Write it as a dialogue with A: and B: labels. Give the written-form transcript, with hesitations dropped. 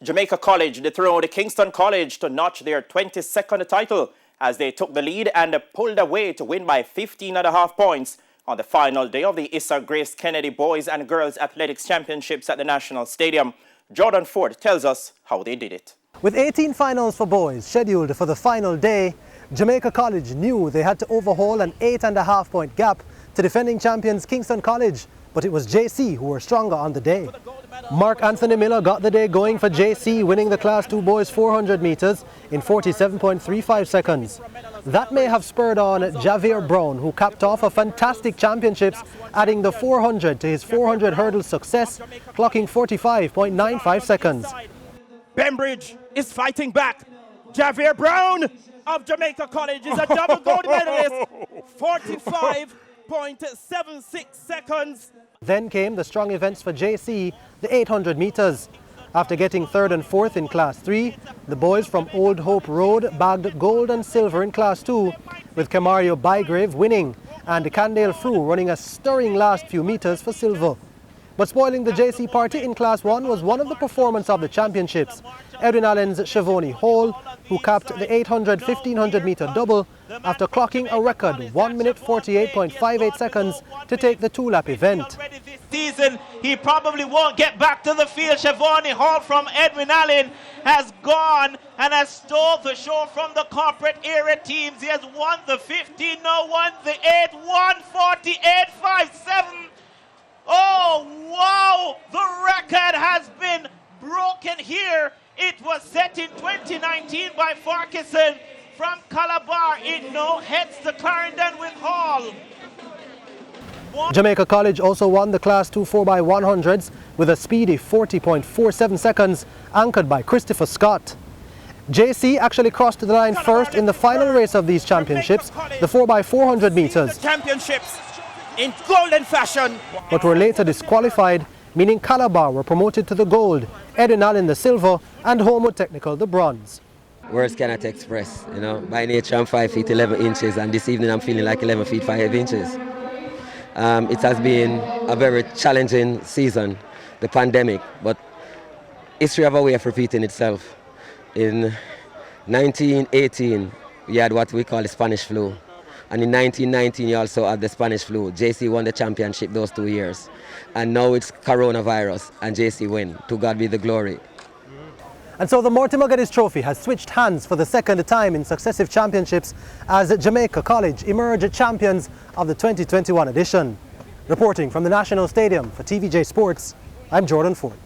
A: Jamaica College dethroned Kingston College to notch their 22nd title as they took the lead and pulled away to win by 15.5 points on the final day of the ISSA Grace Kennedy Boys and Girls Athletics Championships at the National Stadium. Jordan Ford tells us how they did it.
B: With 18 finals for boys scheduled for the final day, Jamaica College knew they had to overhaul an 8.5 point gap to defending champions Kingston College, but it was JC who were stronger on the day. Mark Anthony Miller got the day going for JC, winning the Class 2 boys 400 meters in 47.35 seconds. That may have spurred on Javier Brown, who capped off a fantastic championships, adding the 400 to his 400 hurdle success, clocking 45.95 seconds.
C: Bembridge is fighting back. Javier Brown of Jamaica College is a double gold medalist. 45.76 seconds.
B: Then came the strong events for JC, the 800 meters. After getting 3rd and 4th in Class 3, the boys from Old Hope Road bagged gold and silver in Class 2, with Camario Bygrave winning and Candale Frew running a stirring last few meters for silver. But spoiling the JC party in Class 1 was one of the performers of the championships, Edwin Allen's Shavoni Hall, who capped the 800-1500 meter double after clocking a record 1 minute 48.58 seconds to take the two-lap event.
D: This season, he probably won't get back to the field. Shavoni Hall from Edwin Allen has gone and has stole the show from the corporate era teams. He has won the 15, now won the 8, 148.57. Oh, wow! The record has been broken here. It was set in 2019 by Farquharson from Calabar. It now heads to Clarendon with Hall.
B: Jamaica College also won the Class 2 4x100s with a speedy 40.47 seconds, anchored by Christopher Scott. JC actually crossed the line first in the final race of these championships, the 4x400 meters.
C: Championships in golden fashion,
B: but were later disqualified, meaning Calabar were promoted to the gold, Edwin Allen the silver, and Homewood Technical the bronze.
E: Words cannot express, you know. By nature I'm 5 feet 11 inches, and this evening I'm feeling like 11 feet 5 inches. It has been a very challenging season, the pandemic, but history have a way of repeating itself. In 1918, we had what we call the Spanish flu. And in 1919, you also had the Spanish flu. JC won the championship those 2 years. And now it's coronavirus, and JC win. To God be the glory.
B: And so the Mortimer Geddes Trophy has switched hands for the second time in successive championships as Jamaica College emerge champions of the 2021 edition. Reporting from the National Stadium for TVJ Sports, I'm Jordan Ford.